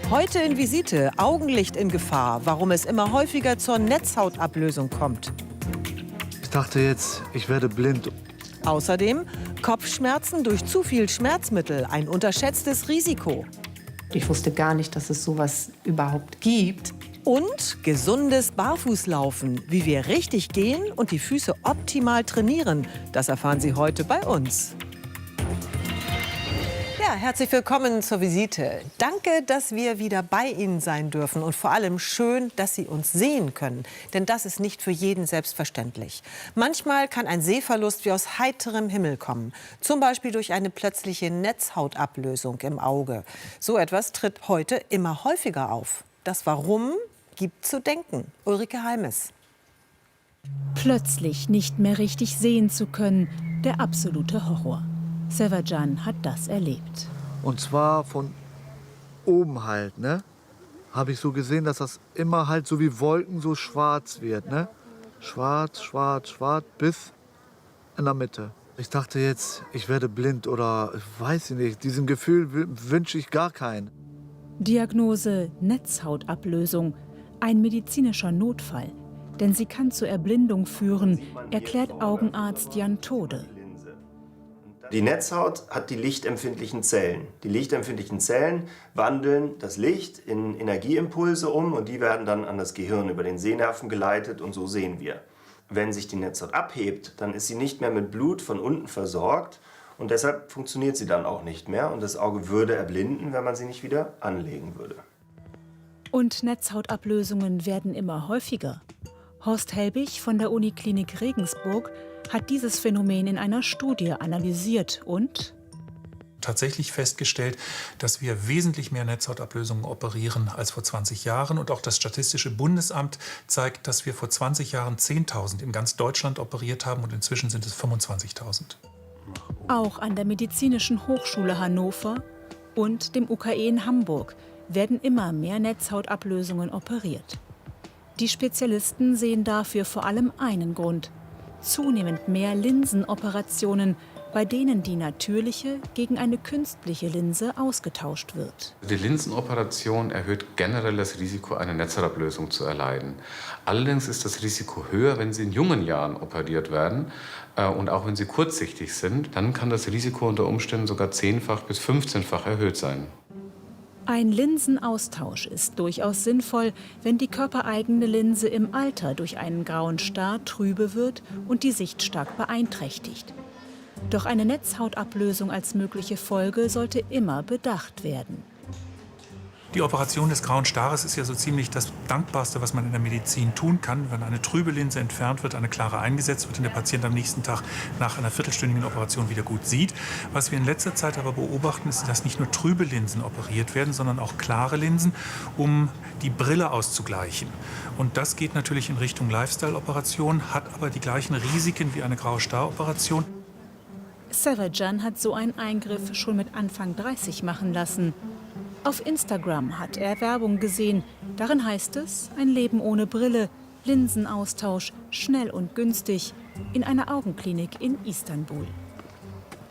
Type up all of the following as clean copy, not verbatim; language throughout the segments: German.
Heute in Visite, Augenlicht in Gefahr, warum es immer häufiger zur Netzhautablösung kommt. Ich dachte jetzt, ich werde blind. Außerdem Kopfschmerzen durch zu viel Schmerzmittel, ein unterschätztes Risiko. Ich wusste gar nicht, dass es sowas überhaupt gibt. Und gesundes Barfußlaufen, wie wir richtig gehen und die Füße optimal trainieren, das erfahren Sie heute bei uns. Ja, herzlich willkommen zur Visite. Danke, dass wir wieder bei Ihnen sein dürfen und vor allem schön, dass Sie uns sehen können. Denn das ist nicht für jeden selbstverständlich. Manchmal kann ein Sehverlust wie aus heiterem Himmel kommen. Zum Beispiel durch eine plötzliche Netzhautablösung im Auge. So etwas tritt heute immer häufiger auf. Das Warum gibt zu denken. Ulrike Heimes. Plötzlich nicht mehr richtig sehen zu können, der absolute Horror. Sevajan hat das erlebt. Und zwar von oben halt, ne? Habe ich so gesehen, dass das immer halt so wie Wolken so schwarz wird, ne? Schwarz, schwarz, schwarz bis in der Mitte. Ich dachte jetzt, ich werde blind oder weiß ich nicht. Diesem Gefühl wünsche ich gar keinen. Diagnose Netzhautablösung, ein medizinischer Notfall. Denn sie kann zur Erblindung führen, erklärt Augenarzt Jan Tode. Die Netzhaut hat die lichtempfindlichen Zellen. Die lichtempfindlichen Zellen wandeln das Licht in Energieimpulse um und die werden dann an das Gehirn über den Sehnerven geleitet und so sehen wir. Wenn sich die Netzhaut abhebt, dann ist sie nicht mehr mit Blut von unten versorgt und deshalb funktioniert sie dann auch nicht mehr und das Auge würde erblinden, wenn man sie nicht wieder anlegen würde. Und Netzhautablösungen werden immer häufiger. Horst Helbig von der Uniklinik Regensburg hat dieses Phänomen in einer Studie analysiert und tatsächlich festgestellt, dass wir wesentlich mehr Netzhautablösungen operieren als vor 20 Jahren. Und auch das Statistische Bundesamt zeigt, dass wir vor 20 Jahren 10.000 in ganz Deutschland operiert haben und inzwischen sind es 25.000. Auch an der Medizinischen Hochschule Hannover und dem UKE in Hamburg werden immer mehr Netzhautablösungen operiert. Die Spezialisten sehen dafür vor allem einen Grund: zunehmend mehr Linsenoperationen, bei denen die natürliche gegen eine künstliche Linse ausgetauscht wird. Die Linsenoperation erhöht generell das Risiko, eine Netzhautablösung zu erleiden. Allerdings ist das Risiko höher, wenn sie in jungen Jahren operiert werden. Und auch wenn sie kurzsichtig sind, dann kann das Risiko unter Umständen sogar 10-fach bis 15-fach erhöht sein. Ein Linsenaustausch ist durchaus sinnvoll, wenn die körpereigene Linse im Alter durch einen grauen Star trübe wird und die Sicht stark beeinträchtigt. Doch eine Netzhautablösung als mögliche Folge sollte immer bedacht werden. Die Operation des grauen Stares ist ja so ziemlich das Dankbarste, was man in der Medizin tun kann. Wenn eine trübe Linse entfernt wird, eine klare eingesetzt wird und der Patient am nächsten Tag nach einer viertelstündigen Operation wieder gut sieht. Was wir in letzter Zeit aber beobachten, ist, dass nicht nur trübe Linsen operiert werden, sondern auch klare Linsen, um die Brille auszugleichen. Und das geht natürlich in Richtung Lifestyle-Operation, hat aber die gleichen Risiken wie eine graue Star-Operation. Sevajan hat so einen Eingriff schon mit Anfang 30 machen lassen. Auf Instagram hat er Werbung gesehen. Darin heißt es, ein Leben ohne Brille, Linsenaustausch, schnell und günstig, in einer Augenklinik in Istanbul.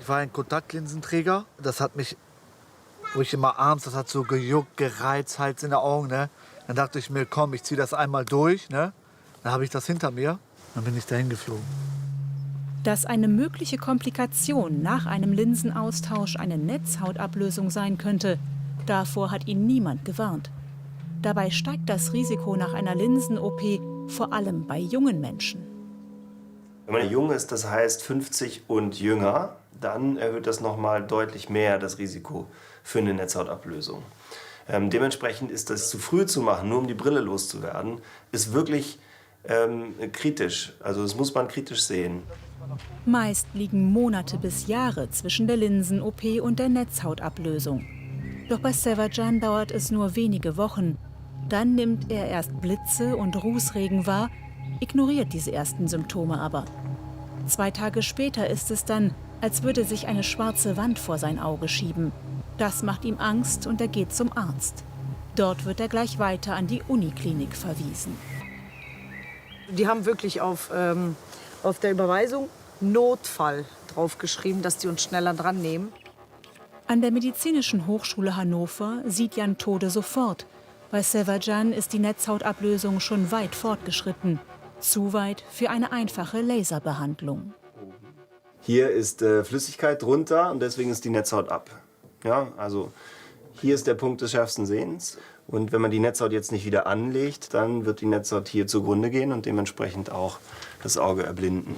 Ich war ein Kontaktlinsenträger. Das hat mich, wo ich immer abends, das hat so gejuckt, gereizt, Hals in den Augen. Ne? Dann dachte ich mir, komm, ich ziehe das einmal durch. Ne? Dann habe ich das hinter mir. Dann bin ich dahin geflogen. Dass eine mögliche Komplikation nach einem Linsenaustausch eine Netzhautablösung sein könnte, davor hat ihn niemand gewarnt. Dabei steigt das Risiko nach einer Linsen-OP vor allem bei jungen Menschen. Wenn man jung ist, das heißt 50 und jünger, dann erhöht das nochmal deutlich mehr das Risiko für eine Netzhautablösung. Dementsprechend ist das zu früh zu machen, nur um die Brille loszuwerden, ist wirklich kritisch. Also das muss man kritisch sehen. Meist liegen Monate bis Jahre zwischen der Linsen-OP und der Netzhautablösung. Doch bei Sevajan dauert es nur wenige Wochen. Dann nimmt er erst Blitze und Rußregen wahr, ignoriert diese ersten Symptome aber. 2 Tage später ist es dann, als würde sich eine schwarze Wand vor sein Auge schieben. Das macht ihm Angst und er geht zum Arzt. Dort wird er gleich weiter an die Uniklinik verwiesen. Die haben wirklich auf der Überweisung Notfall draufgeschrieben, dass die uns schneller dran nehmen. An der Medizinischen Hochschule Hannover sieht Jan Tode sofort. Bei Sevajan ist die Netzhautablösung schon weit fortgeschritten. Zu weit für eine einfache Laserbehandlung. Hier ist Flüssigkeit drunter und deswegen ist die Netzhaut ab. Ja, also hier ist der Punkt des schärfsten Sehens. Und wenn man die Netzhaut jetzt nicht wieder anlegt, dann wird die Netzhaut hier zugrunde gehen und dementsprechend auch das Auge erblinden.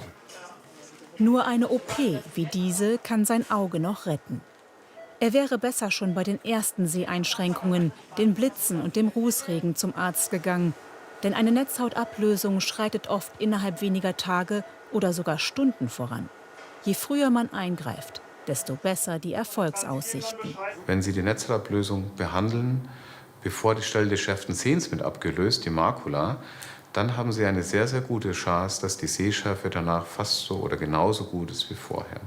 Nur eine OP wie diese kann sein Auge noch retten. Er wäre besser schon bei den ersten Seheinschränkungen, den Blitzen und dem Rußregen zum Arzt gegangen. Denn eine Netzhautablösung schreitet oft innerhalb weniger Tage oder sogar Stunden voran. Je früher man eingreift, desto besser die Erfolgsaussichten. Wenn Sie die Netzhautablösung behandeln, bevor die Stelle des schärfsten Sehens mit abgelöst, die Makula, dann haben Sie eine sehr, sehr gute Chance, dass die Sehschärfe danach fast so oder genauso gut ist wie vorher.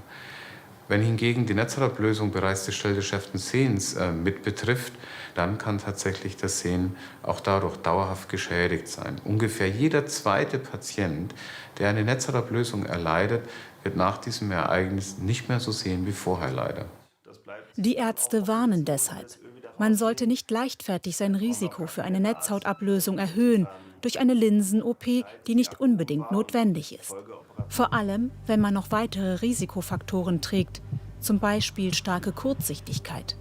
Wenn hingegen die Netzhautablösung bereits die Stelle des schärfsten Sehens mit betrifft, dann kann tatsächlich das Sehen auch dadurch dauerhaft geschädigt sein. Ungefähr jeder zweite Patient, der eine Netzhautablösung erleidet, wird nach diesem Ereignis nicht mehr so sehen wie vorher leider. Die Ärzte warnen deshalb. Man sollte nicht leichtfertig sein Risiko für eine Netzhautablösung erhöhen durch eine Linsen-OP, die nicht unbedingt notwendig ist. Vor allem, wenn man noch weitere Risikofaktoren trägt, zum Beispiel starke Kurzsichtigkeit.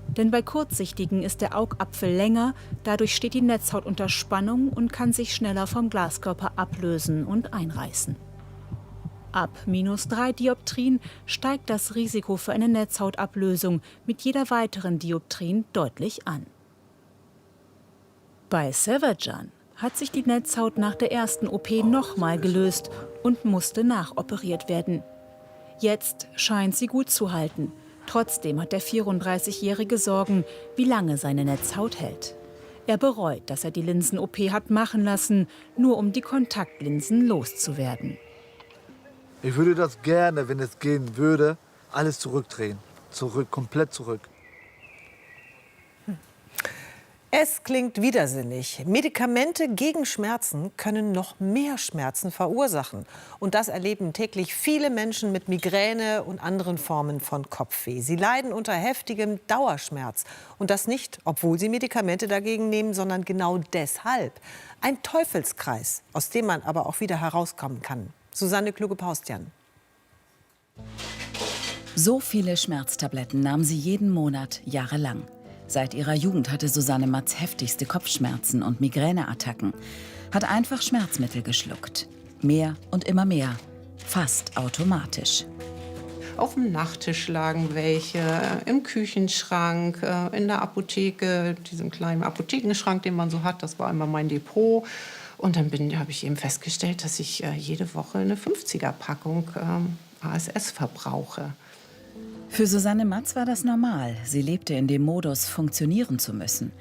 Denn bei Kurzsichtigen ist der Augapfel länger, dadurch steht die Netzhaut unter Spannung und kann sich schneller vom Glaskörper ablösen und einreißen. Ab -3 Dioptrien steigt das Risiko für eine Netzhautablösung mit jeder weiteren Dioptrien deutlich an. Bei Sevajan hat sich die Netzhaut nach der ersten OP nochmal gelöst und musste nachoperiert werden. Jetzt scheint sie gut zu halten. Trotzdem hat der 34-Jährige Sorgen, wie lange seine Netzhaut hält. Er bereut, dass er die Linsen-OP hat machen lassen, nur um die Kontaktlinsen loszuwerden. Ich würde das gerne, wenn es gehen würde, alles zurückdrehen. Komplett zurück. Es klingt widersinnig. Medikamente gegen Schmerzen können noch mehr Schmerzen verursachen. Und das erleben täglich viele Menschen mit Migräne und anderen Formen von Kopfweh. Sie leiden unter heftigem Dauerschmerz. Und das nicht, obwohl sie Medikamente dagegen nehmen, sondern genau deshalb. Ein Teufelskreis, aus dem man aber auch wieder herauskommen kann. Susanne Kluge-Paustian. So viele Schmerztabletten nahm sie jeden Monat jahrelang. Seit ihrer Jugend hatte Susanne Matz heftigste Kopfschmerzen und Migräneattacken. Hat einfach Schmerzmittel geschluckt. Mehr und immer mehr. Fast automatisch. Auf dem Nachttisch lagen welche, im Küchenschrank, in der Apotheke, diesem kleinen Apothekenschrank, den man so hat. Das war immer mein Depot. Und dann habe ich eben festgestellt, dass ich jede Woche eine 50er-Packung ASS verbrauche. Für Susanne Matz war das normal. Sie lebte in dem Modus, funktionieren zu müssen.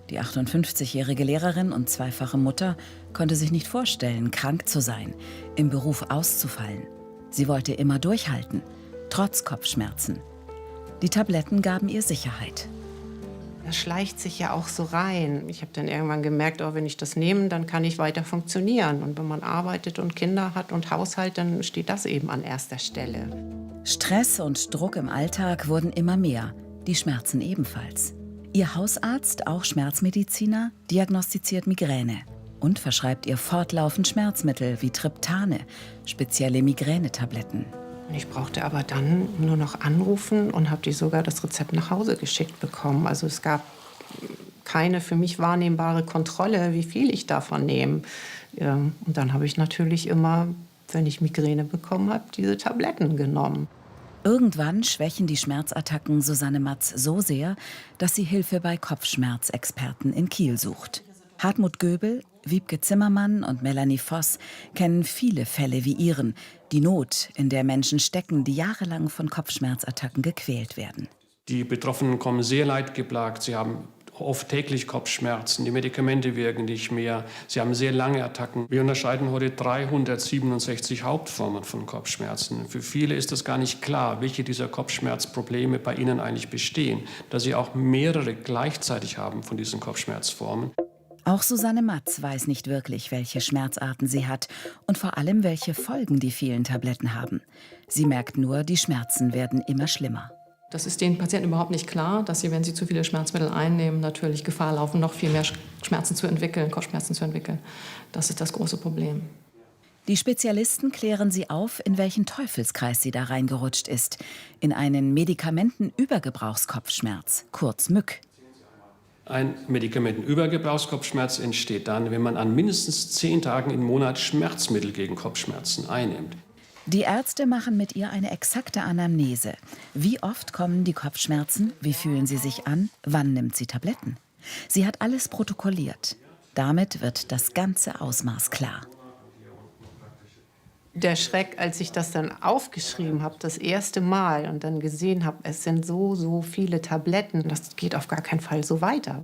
Die 58-jährige Lehrerin und zweifache Mutter konnte sich nicht vorstellen, krank zu sein, im Beruf auszufallen. Sie wollte immer durchhalten, trotz Kopfschmerzen. Die Tabletten gaben ihr Sicherheit. Das schleicht sich ja auch so rein. Ich habe dann irgendwann gemerkt, wenn ich das nehme, dann kann ich weiter funktionieren. Und wenn man arbeitet und Kinder hat und Haushalt, dann steht das eben an erster Stelle. Stress und Druck im Alltag wurden immer mehr, die Schmerzen ebenfalls. Ihr Hausarzt, auch Schmerzmediziner, diagnostiziert Migräne und verschreibt ihr fortlaufend Schmerzmittel wie Triptane, spezielle Migränetabletten. Ich brauchte aber dann nur noch anrufen und habe sogar das Rezept nach Hause geschickt bekommen. Also es gab keine für mich wahrnehmbare Kontrolle, wie viel ich davon nehme. Und dann habe ich natürlich immer, wenn ich Migräne bekommen habe, diese Tabletten genommen. Irgendwann schwächen die Schmerzattacken Susanne Matz so sehr, dass sie Hilfe bei Kopfschmerzexperten in Kiel sucht. Hartmut Göbel, Wiebke Zimmermann und Melanie Voss kennen viele Fälle wie ihren. Die Not, in der Menschen stecken, die jahrelang von Kopfschmerzattacken gequält werden. Die Betroffenen kommen sehr leidgeplagt. Sie haben oft täglich Kopfschmerzen. Die Medikamente wirken nicht mehr. Sie haben sehr lange Attacken. Wir unterscheiden heute 367 Hauptformen von Kopfschmerzen. Für viele ist es gar nicht klar, welche dieser Kopfschmerzprobleme bei ihnen eigentlich bestehen, da sie auch mehrere gleichzeitig haben von diesen Kopfschmerzformen. Auch Susanne Matz weiß nicht wirklich, welche Schmerzarten sie hat und vor allem, welche Folgen die vielen Tabletten haben. Sie merkt nur, die Schmerzen werden immer schlimmer. Das ist den Patienten überhaupt nicht klar, dass sie, wenn sie zu viele Schmerzmittel einnehmen, natürlich Gefahr laufen, noch viel mehr Schmerzen zu entwickeln, Kopfschmerzen zu entwickeln. Das ist das große Problem. Die Spezialisten klären sie auf, in welchen Teufelskreis sie da reingerutscht ist. In einen Medikamentenübergebrauchskopfschmerz, kurz MÜK. Ein Medikamentenübergebrauchskopfschmerz entsteht dann, wenn man an mindestens 10 Tagen im Monat Schmerzmittel gegen Kopfschmerzen einnimmt. Die Ärzte machen mit ihr eine exakte Anamnese. Wie oft kommen die Kopfschmerzen? Wie fühlen sie sich an? Wann nimmt sie Tabletten? Sie hat alles protokolliert. Damit wird das ganze Ausmaß klar. Der Schreck, als ich das dann aufgeschrieben habe, das erste Mal und dann gesehen habe, es sind so viele Tabletten, das geht auf gar keinen Fall so weiter.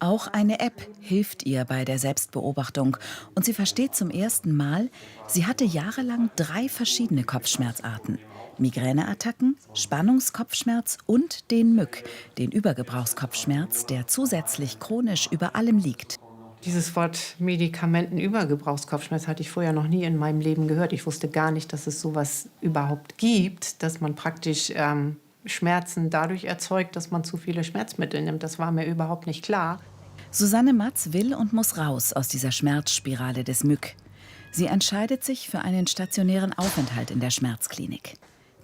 Auch eine App hilft ihr bei der Selbstbeobachtung. Und sie versteht zum ersten Mal, sie hatte jahrelang 3 verschiedene Kopfschmerzarten. Migräneattacken, Spannungskopfschmerz und den MÜK, den Übergebrauchskopfschmerz, der zusätzlich chronisch über allem liegt. Dieses Wort Medikamentenübergebrauchskopfschmerz hatte ich vorher noch nie in meinem Leben gehört. Ich wusste gar nicht, dass es sowas überhaupt gibt, dass man praktisch Schmerzen dadurch erzeugt, dass man zu viele Schmerzmittel nimmt. Das war mir überhaupt nicht klar. Susanne Matz will und muss raus aus dieser Schmerzspirale des MÜK. Sie entscheidet sich für einen stationären Aufenthalt in der Schmerzklinik.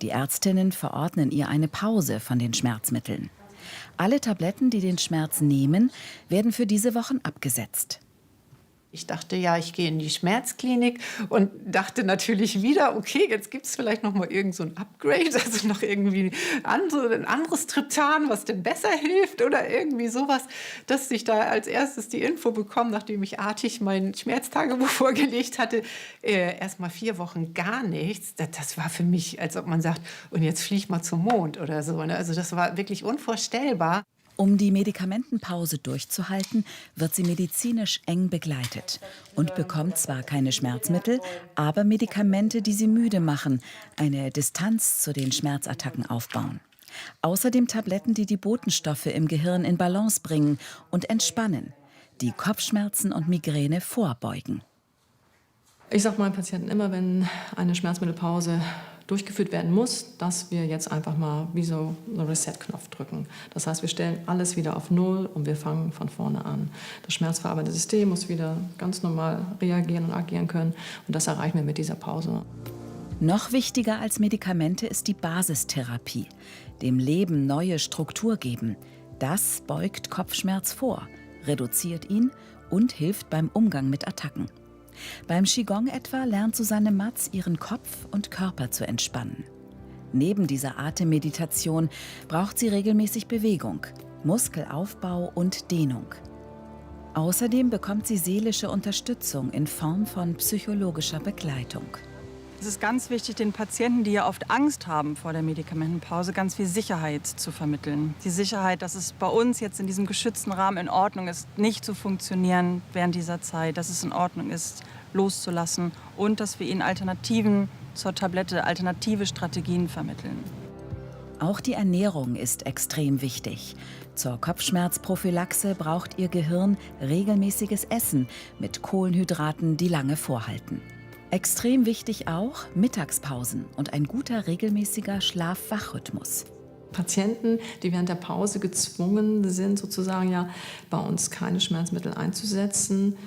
Die Ärztinnen verordnen ihr eine Pause von den Schmerzmitteln. Alle Tabletten, die den Schmerz nehmen, werden für diese Wochen abgesetzt. Ich dachte, ja, ich gehe in die Schmerzklinik und dachte natürlich wieder, okay, jetzt gibt es vielleicht noch mal irgend so ein Upgrade, also noch irgendwie ein anderes Triptan, was denn besser hilft oder irgendwie sowas, dass ich da als erstes die Info bekomme, nachdem ich artig mein Schmerztagebuch vorgelegt hatte, erst mal 4 Wochen gar nichts. Das war für mich, als ob man sagt, und jetzt flieg mal zum Mond oder so. Also das war wirklich unvorstellbar. Um die Medikamentenpause durchzuhalten, wird sie medizinisch eng begleitet und bekommt zwar keine Schmerzmittel, aber Medikamente, die sie müde machen, eine Distanz zu den Schmerzattacken aufbauen. Außerdem Tabletten, die die Botenstoffe im Gehirn in Balance bringen und entspannen, die Kopfschmerzen und Migräne vorbeugen. Ich sage meinen Patienten immer, wenn eine Schmerzmittelpause durchgeführt werden muss, dass wir jetzt einfach mal wie so einen Reset-Knopf drücken. Das heißt, wir stellen alles wieder auf Null und wir fangen von vorne an. Das schmerzverarbeitende System muss wieder ganz normal reagieren und agieren können. Und das erreichen wir mit dieser Pause. Noch wichtiger als Medikamente ist die Basistherapie. Dem Leben neue Struktur geben. Das beugt Kopfschmerz vor, reduziert ihn und hilft beim Umgang mit Attacken. Beim Qigong etwa lernt Susanne Matz, ihren Kopf und Körper zu entspannen. Neben dieser Atemmeditation braucht sie regelmäßig Bewegung, Muskelaufbau und Dehnung. Außerdem bekommt sie seelische Unterstützung in Form von psychologischer Begleitung. Es ist ganz wichtig, den Patienten, die ja oft Angst haben vor der Medikamentenpause, ganz viel Sicherheit zu vermitteln. Die Sicherheit, dass es bei uns jetzt in diesem geschützten Rahmen in Ordnung ist, nicht zu funktionieren während dieser Zeit, dass es in Ordnung ist, loszulassen und dass wir ihnen Alternativen zur Tablette, alternative Strategien vermitteln. Auch die Ernährung ist extrem wichtig. Zur Kopfschmerzprophylaxe braucht ihr Gehirn regelmäßiges Essen mit Kohlenhydraten, die lange vorhalten. Extrem wichtig auch Mittagspausen und ein guter regelmäßiger Schlaf-Wach-Rhythmus. Patienten, die während der Pause gezwungen sind, sozusagen ja bei uns keine Schmerzmittel einzusetzen,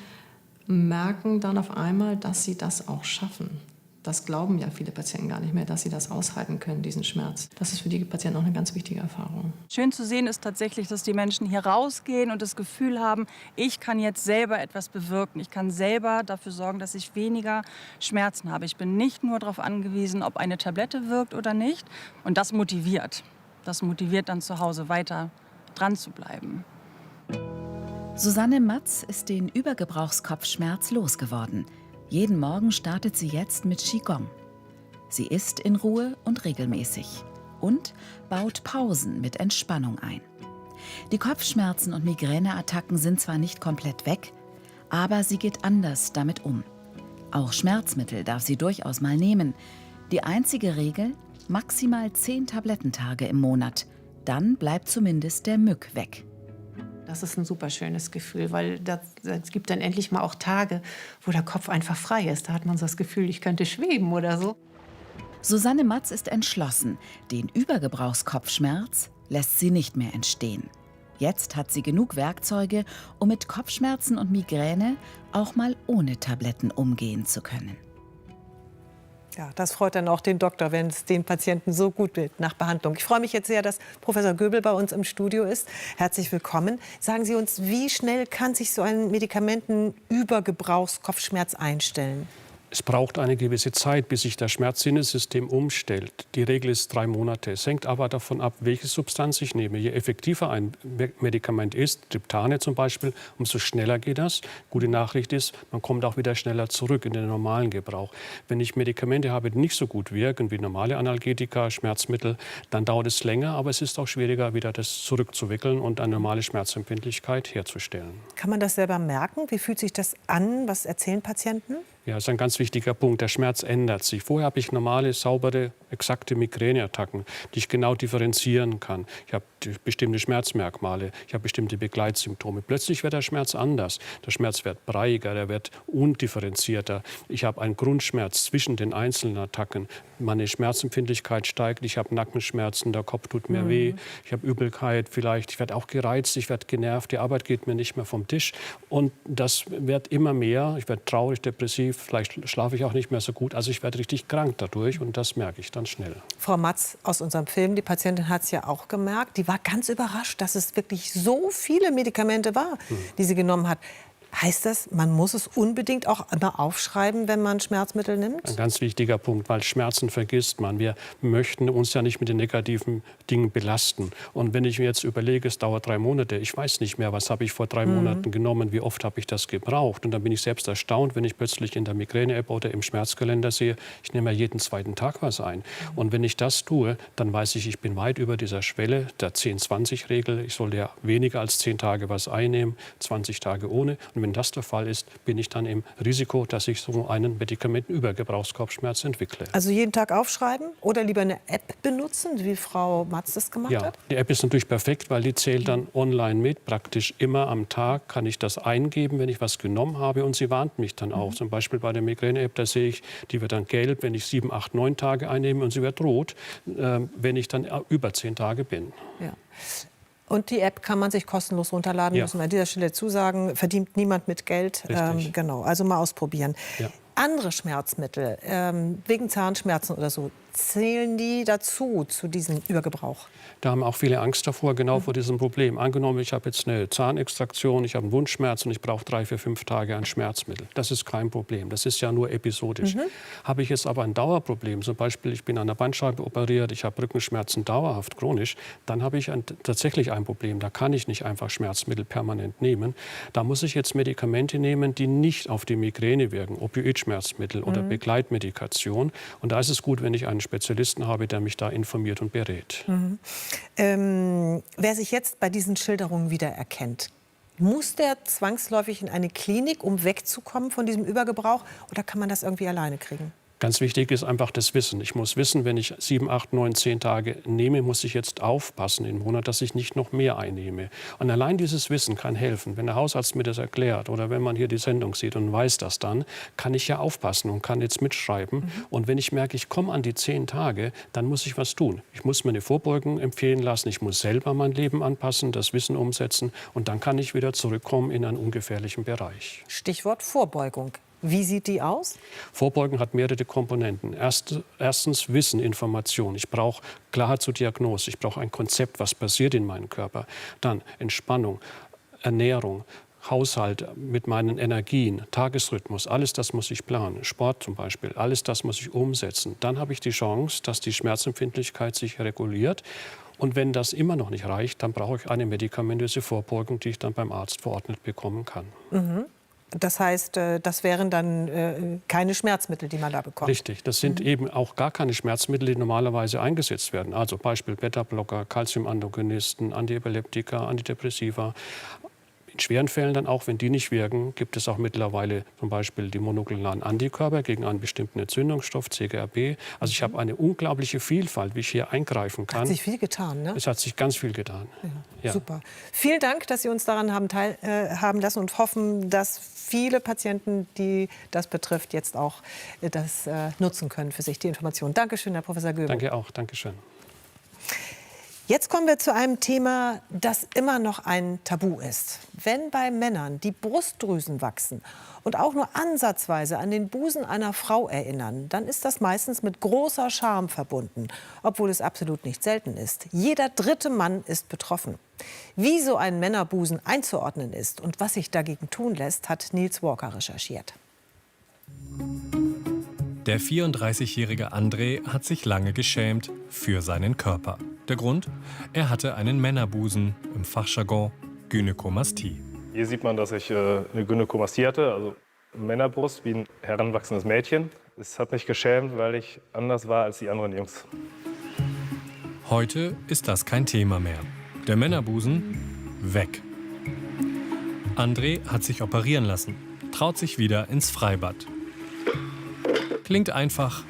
merken dann auf einmal, dass sie das auch schaffen. Das glauben ja viele Patienten gar nicht mehr, dass sie das aushalten können, diesen Schmerz. Das ist für die Patienten auch eine ganz wichtige Erfahrung. Schön zu sehen ist tatsächlich, dass die Menschen hier rausgehen und das Gefühl haben, ich kann jetzt selber etwas bewirken. Ich kann selber dafür sorgen, dass ich weniger Schmerzen habe. Ich bin nicht nur darauf angewiesen, ob eine Tablette wirkt oder nicht. Und das motiviert. Das motiviert dann zu Hause weiter dran zu bleiben. Susanne Matz ist den Übergebrauchskopfschmerz losgeworden. Jeden Morgen startet sie jetzt mit Qigong. Sie isst in Ruhe und regelmäßig und baut Pausen mit Entspannung ein. Die Kopfschmerzen und Migräneattacken sind zwar nicht komplett weg, aber sie geht anders damit um. Auch Schmerzmittel darf sie durchaus mal nehmen. Die einzige Regel: maximal 10 Tablettentage im Monat. Dann bleibt zumindest der MÜK weg. Das ist ein super schönes Gefühl, weil es gibt dann endlich mal auch Tage, wo der Kopf einfach frei ist. Da hat man so das Gefühl, ich könnte schweben oder so. Susanne Matz ist entschlossen. Den Übergebrauchskopfschmerz lässt sie nicht mehr entstehen. Jetzt hat sie genug Werkzeuge, um mit Kopfschmerzen und Migräne auch mal ohne Tabletten umgehen zu können. Ja, das freut dann auch den Doktor, wenn es den Patienten so gut geht nach Behandlung. Ich freue mich jetzt sehr, dass Professor Göbel bei uns im Studio ist. Herzlich willkommen. Sagen Sie uns, wie schnell kann sich so ein Medikamentenübergebrauchskopfschmerz einstellen? Es braucht eine gewisse Zeit, bis sich das Schmerzsinnessystem umstellt. Die Regel ist 3 Monate. Es hängt aber davon ab, welche Substanz ich nehme. Je effektiver ein Medikament ist, Triptane zum Beispiel, umso schneller geht das. Gute Nachricht ist, man kommt auch wieder schneller zurück in den normalen Gebrauch. Wenn ich Medikamente habe, die nicht so gut wirken wie normale Analgetika, Schmerzmittel, dann dauert es länger, aber es ist auch schwieriger, wieder das zurückzuwickeln und eine normale Schmerzempfindlichkeit herzustellen. Kann man das selber merken? Wie fühlt sich das an? Was erzählen Patienten? Ja, das ist ein ganz wichtiger Punkt. Der Schmerz ändert sich. Vorher habe ich normale, saubere, exakte Migräneattacken, die ich genau differenzieren kann. Ich habe bestimmte Schmerzmerkmale, ich habe bestimmte Begleitsymptome. Plötzlich wird der Schmerz anders. Der Schmerz wird breiiger, er wird undifferenzierter. Ich habe einen Grundschmerz zwischen den einzelnen Attacken. Meine Schmerzempfindlichkeit steigt. Ich habe Nackenschmerzen, der Kopf tut mir weh. Ich habe Übelkeit vielleicht. Ich werde auch gereizt, ich werde genervt. Die Arbeit geht mir nicht mehr vom Tisch. Und das wird immer mehr. Ich werde traurig, depressiv. Vielleicht schlafe ich auch nicht mehr so gut. Also ich werde richtig krank dadurch und das merke ich dann schnell. Frau Matz aus unserem Film, die Patientin hat es ja auch gemerkt. Die war ganz überrascht, dass es wirklich so viele Medikamente war, die sie genommen hat. Heißt das, man muss es unbedingt auch immer aufschreiben, wenn man Schmerzmittel nimmt? Ein ganz wichtiger Punkt, weil Schmerzen vergisst man. Wir möchten uns ja nicht mit den negativen Dingen belasten. Und wenn ich mir jetzt überlege, es dauert 3 Monate, ich weiß nicht mehr, was habe ich vor 3 Monaten genommen, wie oft habe ich das gebraucht. Und dann bin ich selbst erstaunt, wenn ich plötzlich in der Migräne-App oder im Schmerzkalender sehe, ich nehme ja jeden 2. Tag was ein. Und wenn ich das tue, dann weiß ich, ich bin weit über dieser Schwelle der 10-20-Regel. Ich sollte ja weniger als 10 Tage was einnehmen, 20 Tage ohne. Und wenn das der Fall ist, bin ich dann im Risiko, dass ich so einen Medikamentenübergebrauchskopfschmerz entwickle. Also jeden Tag aufschreiben oder lieber eine App benutzen, wie Frau Matz das gemacht hat? Die App ist natürlich perfekt, weil die zählt dann online mit. Praktisch immer am Tag kann ich das eingeben, wenn ich was genommen habe, und sie warnt mich dann auch. Zum Beispiel bei der Migräne-App, da sehe ich, die wird dann gelb, wenn ich 7, 8, 9 Tage einnehme, und sie wird rot, wenn ich dann über 10 Tage bin. Ja. Und die App kann man sich kostenlos runterladen, müssen wir an dieser Stelle zusagen. Verdient niemand mit Geld. Genau, also mal ausprobieren. Ja. Andere Schmerzmittel, wegen Zahnschmerzen oder so, zählen die dazu, zu diesem Übergebrauch? Da haben auch viele Angst davor, genau vor diesem Problem. Angenommen, ich habe jetzt eine Zahnextraktion, ich habe einen Wundschmerz und ich brauche 3, 4, 5 Tage ein Schmerzmittel. Das ist kein Problem, das ist ja nur episodisch. Habe ich jetzt aber ein Dauerproblem, zum Beispiel ich bin an der Bandscheibe operiert, ich habe Rückenschmerzen dauerhaft, chronisch, dann habe ich tatsächlich ein Problem. Da kann ich nicht einfach Schmerzmittel permanent nehmen. Da muss ich jetzt Medikamente nehmen, die nicht auf die Migräne wirken, Opioidschmerzmittel oder Begleitmedikation. Und da ist es gut, wenn ich einen Spezialisten habe, der mich da informiert und berät. Wer sich jetzt bei diesen Schilderungen wiedererkennt, muss der zwangsläufig in eine Klinik, um wegzukommen von diesem Übergebrauch, oder kann man das irgendwie alleine kriegen? Ganz wichtig ist einfach das Wissen. Ich muss wissen, wenn ich 7, 8, 9, 10 Tage nehme, muss ich jetzt aufpassen im Monat, dass ich nicht noch mehr einnehme. Und allein dieses Wissen kann helfen. Wenn der Hausarzt mir das erklärt oder wenn man hier die Sendung sieht und weiß das dann, kann ich ja aufpassen und kann jetzt mitschreiben. Und wenn ich merke, ich komme an die 10 Tage, dann muss ich was tun. Ich muss mir eine Vorbeugung empfehlen lassen. Ich muss selber mein Leben anpassen, das Wissen umsetzen. Und dann kann ich wieder zurückkommen in einen ungefährlichen Bereich. Stichwort Vorbeugung. Wie sieht die aus? Vorbeugen hat mehrere Komponenten. Erstens Wissen, Information. Ich brauche Klarheit zur Diagnose. Ich brauche ein Konzept, was passiert in meinem Körper. Dann Entspannung, Ernährung, Haushalt mit meinen Energien, Tagesrhythmus. Alles das muss ich planen. Sport zum Beispiel. Alles das muss ich umsetzen. Dann habe ich die Chance, dass die Schmerzempfindlichkeit sich reguliert. Und wenn das immer noch nicht reicht, dann brauche ich eine medikamentöse Vorbeugung, die ich dann beim Arzt verordnet bekommen kann. Das heißt, das wären dann keine Schmerzmittel, die man da bekommt? Richtig, das sind eben auch gar keine Schmerzmittel, die normalerweise eingesetzt werden. Also Beispiel Beta-Blocker, Calcium-Antagonisten, Antiepileptika, Antidepressiva. mit schweren Fällen dann auch, wenn die nicht wirken, gibt es auch mittlerweile zum Beispiel die monoklonalen Antikörper gegen einen bestimmten Entzündungsstoff, CGRP. Also ich habe eine unglaubliche Vielfalt, wie ich hier eingreifen kann. Hat sich viel getan, ne? Es hat sich ganz viel getan. Ja. Super. Vielen Dank, dass Sie uns daran haben teilhaben lassen und hoffen, dass viele Patienten, die das betrifft, jetzt auch das nutzen können für sich, die Informationen. Dankeschön, Herr Professor Göbel. Danke auch. Dankeschön. Jetzt kommen wir zu einem Thema, das immer noch ein Tabu ist. Wenn bei Männern die Brustdrüsen wachsen und auch nur ansatzweise an den Busen einer Frau erinnern, dann ist das meistens mit großer Scham verbunden, obwohl es absolut nicht selten ist. Jeder dritte Mann ist betroffen. Wie so ein Männerbusen einzuordnen ist und was sich dagegen tun lässt, hat Niels Walker recherchiert. Der 34-jährige André hat sich lange geschämt für seinen Körper. Der Grund? Er hatte einen Männerbusen, im Fachjargon Gynäkomastie. Hier sieht man, dass ich eine Gynäkomastie hatte, also eine Männerbrust wie ein heranwachsendes Mädchen. Es hat mich geschämt, weil ich anders war als die anderen Jungs. Heute ist das kein Thema mehr. Der Männerbusen weg. André hat sich operieren lassen, traut sich wieder ins Freibad. Klingt einfach,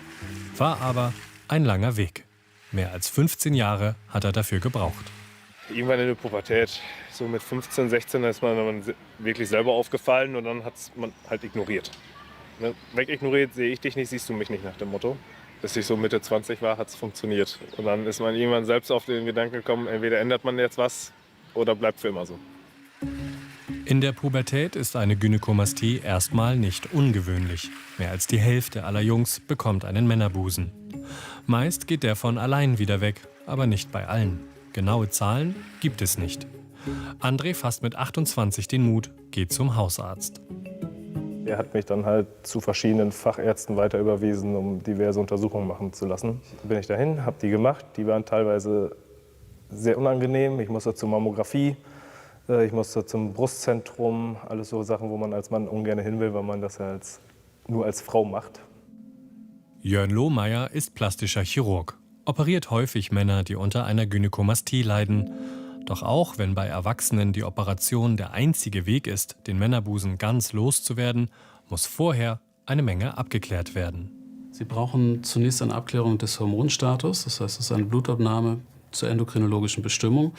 war aber ein langer Weg. Mehr als 15 Jahre hat er dafür gebraucht. Irgendwann in der Pubertät, so mit 15, 16, ist man wirklich selber aufgefallen und dann hat man halt ignoriert. Ne? Wegignoriert, sehe ich dich nicht, siehst du mich nicht, nach dem Motto. Bis ich so Mitte 20 war, hat es funktioniert. Und dann ist man irgendwann selbst auf den Gedanken gekommen, entweder ändert man jetzt was oder bleibt für immer so. In der Pubertät ist eine Gynäkomastie erstmal nicht ungewöhnlich. Mehr als die Hälfte aller Jungs bekommt einen Männerbusen. Meist geht der von allein wieder weg, aber nicht bei allen. Genaue Zahlen gibt es nicht. André fasst mit 28 den Mut, geht zum Hausarzt. Er hat mich dann halt zu verschiedenen Fachärzten weiter überwiesen, um diverse Untersuchungen machen zu lassen. Dann bin ich dahin, habe die gemacht. Die waren teilweise sehr unangenehm. Ich musste zur Mammographie, ich musste zum Brustzentrum. Alles so Sachen, wo man als Mann ungern hin will, weil man das ja nur als Frau macht. Jörn Lohmeier ist plastischer Chirurg. Operiert häufig Männer, die unter einer Gynäkomastie leiden. Doch auch wenn bei Erwachsenen die Operation der einzige Weg ist, den Männerbusen ganz loszuwerden, muss vorher eine Menge abgeklärt werden. Sie brauchen zunächst eine Abklärung des Hormonstatus, das heißt, es ist eine Blutabnahme zur endokrinologischen Bestimmung.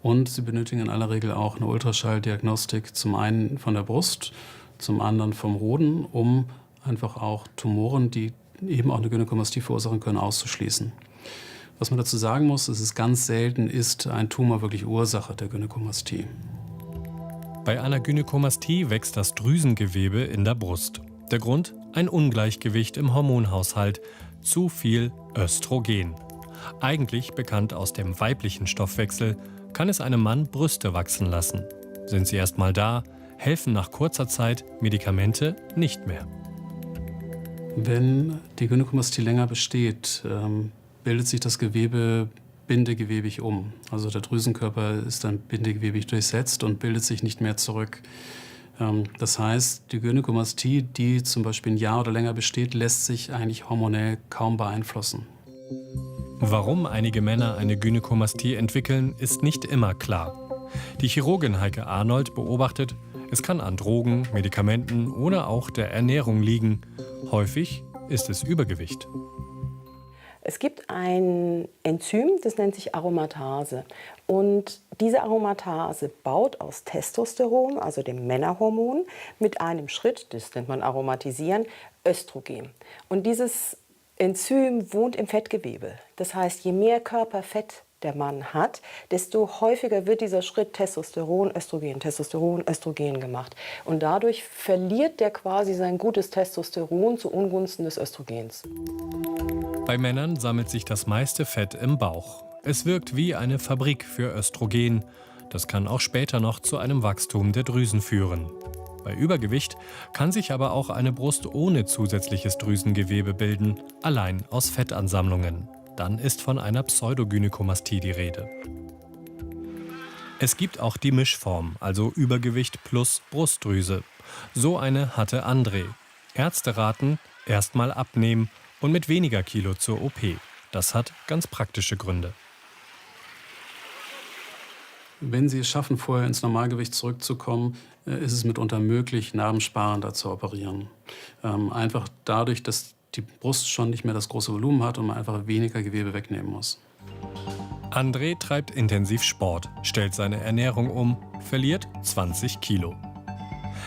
Und Sie benötigen in aller Regel auch eine Ultraschalldiagnostik, zum einen von der Brust, zum anderen vom Hoden, um einfach auch Tumoren, die eben auch eine Gynäkomastie verursachen können, auszuschließen. Was man dazu sagen muss, es ist ganz selten, ist ein Tumor wirklich Ursache der Gynäkomastie. Bei einer Gynäkomastie wächst das Drüsengewebe in der Brust. Der Grund? Ein Ungleichgewicht im Hormonhaushalt, zu viel Östrogen. Eigentlich bekannt aus dem weiblichen Stoffwechsel, kann es einem Mann Brüste wachsen lassen. Sind sie erst mal da, helfen nach kurzer Zeit Medikamente nicht mehr. Wenn die Gynäkomastie länger besteht, bildet sich das Gewebe bindegewebig um. Also der Drüsenkörper ist dann bindegewebig durchsetzt und bildet sich nicht mehr zurück. Das heißt, die Gynäkomastie, die zum Beispiel ein Jahr oder länger besteht, lässt sich eigentlich hormonell kaum beeinflussen. Warum einige Männer eine Gynäkomastie entwickeln, ist nicht immer klar. Die Chirurgin Heike Arnold beobachtet, es kann an Drogen, Medikamenten oder auch der Ernährung liegen. Häufig ist es Übergewicht. Es gibt ein Enzym, das nennt sich Aromatase. Und diese Aromatase baut aus Testosteron, also dem Männerhormon, mit einem Schritt, das nennt man Aromatisieren, Östrogen. Und dieses Enzym wohnt im Fettgewebe. Das heißt, je mehr Körperfett der Mann hat, desto häufiger wird dieser Schritt Testosteron, Östrogen gemacht. Und dadurch verliert der quasi sein gutes Testosteron zu Ungunsten des Östrogens. Bei Männern sammelt sich das meiste Fett im Bauch. Es wirkt wie eine Fabrik für Östrogen. Das kann auch später noch zu einem Wachstum der Drüsen führen. Bei Übergewicht kann sich aber auch eine Brust ohne zusätzliches Drüsengewebe bilden, allein aus Fettansammlungen. Dann ist von einer Pseudogynäkomastie die Rede. Es gibt auch die Mischform, also Übergewicht plus Brustdrüse. So eine hatte André. Ärzte raten, erst mal abnehmen und mit weniger Kilo zur OP. Das hat ganz praktische Gründe. Wenn Sie es schaffen, vorher ins Normalgewicht zurückzukommen, ist es mitunter möglich, narbensparender zu operieren. Einfach dadurch, dass die Brust schon nicht mehr das große Volumen hat und man einfach weniger Gewebe wegnehmen muss. André treibt intensiv Sport, stellt seine Ernährung um, verliert 20 Kilo.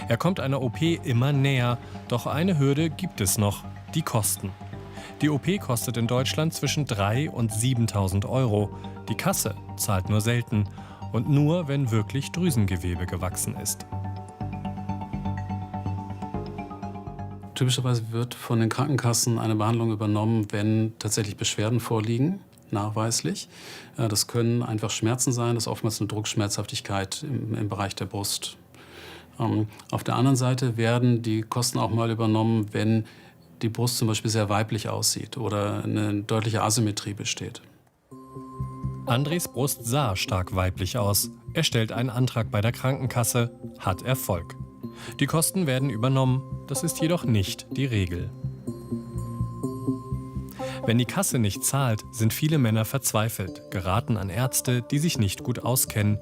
Er kommt einer OP immer näher, doch eine Hürde gibt es noch, die Kosten. Die OP kostet in Deutschland zwischen 3.000 und 7.000 Euro. Die Kasse zahlt nur selten und nur, wenn wirklich Drüsengewebe gewachsen ist. Typischerweise wird von den Krankenkassen eine Behandlung übernommen, wenn tatsächlich Beschwerden vorliegen, nachweislich. Das können einfach Schmerzen sein, das ist oftmals eine Druckschmerzhaftigkeit im Bereich der Brust. Auf der anderen Seite werden die Kosten auch mal übernommen, wenn die Brust zum Beispiel sehr weiblich aussieht oder eine deutliche Asymmetrie besteht. Andres Brust sah stark weiblich aus. Er stellt einen Antrag bei der Krankenkasse, hat Erfolg. Die Kosten werden übernommen, das ist jedoch nicht die Regel. Wenn die Kasse nicht zahlt, sind viele Männer verzweifelt, geraten an Ärzte, die sich nicht gut auskennen.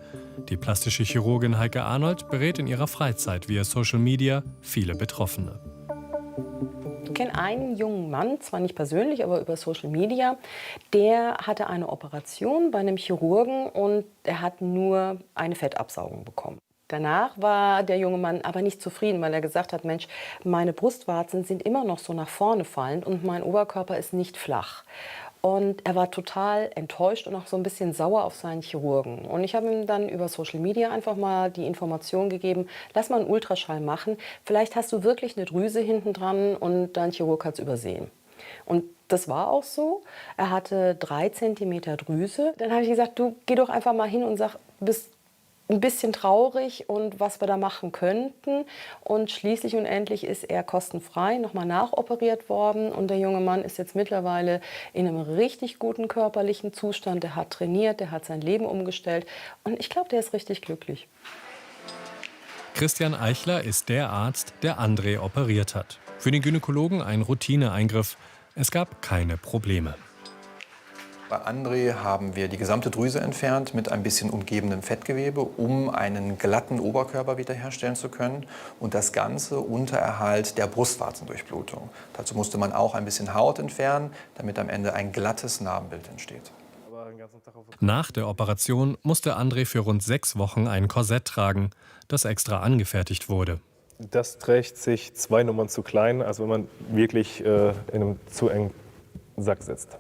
Die plastische Chirurgin Heike Arnold berät in ihrer Freizeit via Social Media viele Betroffene. Ich kenne einen jungen Mann, zwar nicht persönlich, aber über Social Media, der hatte eine Operation bei einem Chirurgen und er hat nur eine Fettabsaugung bekommen. Danach war der junge Mann aber nicht zufrieden, weil er gesagt hat, Mensch, meine Brustwarzen sind immer noch so nach vorne fallend und mein Oberkörper ist nicht flach. Und er war total enttäuscht und auch so ein bisschen sauer auf seinen Chirurgen. Und ich habe ihm dann über Social Media einfach mal die Information gegeben, lass mal einen Ultraschall machen. Vielleicht hast du wirklich eine Drüse hinten dran und dein Chirurg hat es übersehen. Und das war auch so. Er hatte 3 Zentimeter Drüse. Dann habe ich gesagt, du geh doch einfach mal hin und sag, du bist ein bisschen traurig und was wir da machen könnten. Und schließlich und endlich ist er kostenfrei nochmal nachoperiert worden. Und der junge Mann ist jetzt mittlerweile in einem richtig guten körperlichen Zustand. Der hat trainiert, der hat sein Leben umgestellt. Und ich glaube, der ist richtig glücklich. Christian Eichler ist der Arzt, der André operiert hat. Für den Gynäkologen ein Routineeingriff. Es gab keine Probleme. Bei André haben wir die gesamte Drüse entfernt mit ein bisschen umgebendem Fettgewebe, um einen glatten Oberkörper wiederherstellen zu können. Und das Ganze unter Erhalt der Brustwarzendurchblutung. Dazu musste man auch ein bisschen Haut entfernen, damit am Ende ein glattes Narbenbild entsteht. Nach der Operation musste André für rund 6 Wochen ein Korsett tragen, das extra angefertigt wurde. Das trägt sich 2 Nummern zu klein, als wenn man wirklich in einem zu engen Sack sitzt.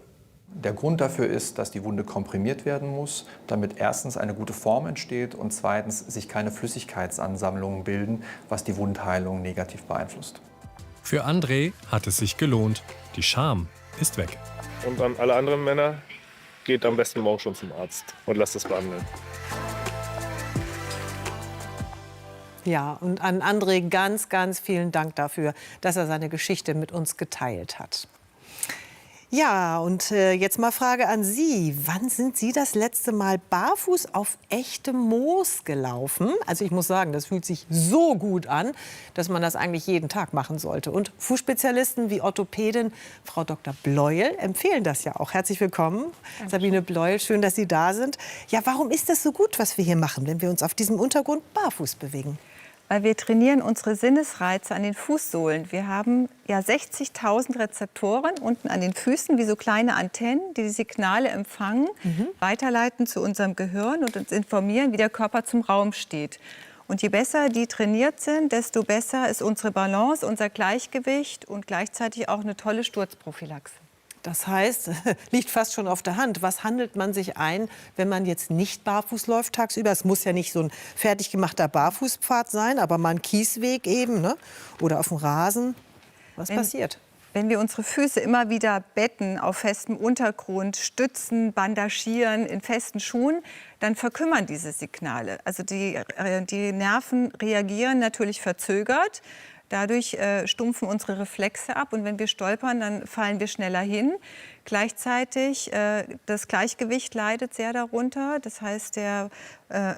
Der Grund dafür ist, dass die Wunde komprimiert werden muss, damit erstens eine gute Form entsteht und zweitens sich keine Flüssigkeitsansammlungen bilden, was die Wundheilung negativ beeinflusst. Für André hat es sich gelohnt. Die Scham ist weg. Und an alle anderen Männer, geht am besten morgen schon zum Arzt und lasst es behandeln. Ja, und an André ganz, ganz vielen Dank dafür, dass er seine Geschichte mit uns geteilt hat. Ja, und jetzt mal Frage an Sie. Wann sind Sie das letzte Mal barfuß auf echtem Moos gelaufen? Also ich muss sagen, das fühlt sich so gut an, dass man das eigentlich jeden Tag machen sollte. Und Fußspezialisten wie Orthopädin Frau Dr. Bleuel empfehlen das ja auch. Herzlich willkommen, Sabine Bleuel. Schön, dass Sie da sind. Ja, warum ist das so gut, was wir hier machen, wenn wir uns auf diesem Untergrund barfuß bewegen? Weil wir trainieren unsere Sinnesreize an den Fußsohlen. Wir haben ja 60.000 Rezeptoren unten an den Füßen, wie so kleine Antennen, die die Signale empfangen, weiterleiten zu unserem Gehirn und uns informieren, wie der Körper zum Raum steht. Und je besser die trainiert sind, desto besser ist unsere Balance, unser Gleichgewicht und gleichzeitig auch eine tolle Sturzprophylaxe. Das heißt, liegt fast schon auf der Hand. Was handelt man sich ein, wenn man jetzt nicht barfuß läuft tagsüber? Es muss ja nicht so ein fertig gemachter Barfußpfad sein, aber mal ein Kiesweg eben, ne? Oder auf dem Rasen. Was passiert? Wenn wir unsere Füße immer wieder betten auf festem Untergrund, stützen, bandagieren in festen Schuhen, dann verkümmern diese Signale. Also die Nerven reagieren natürlich verzögert. Dadurch stumpfen unsere Reflexe ab und wenn wir stolpern, dann fallen wir schneller hin. Gleichzeitig das Gleichgewicht leidet sehr darunter. Das heißt, der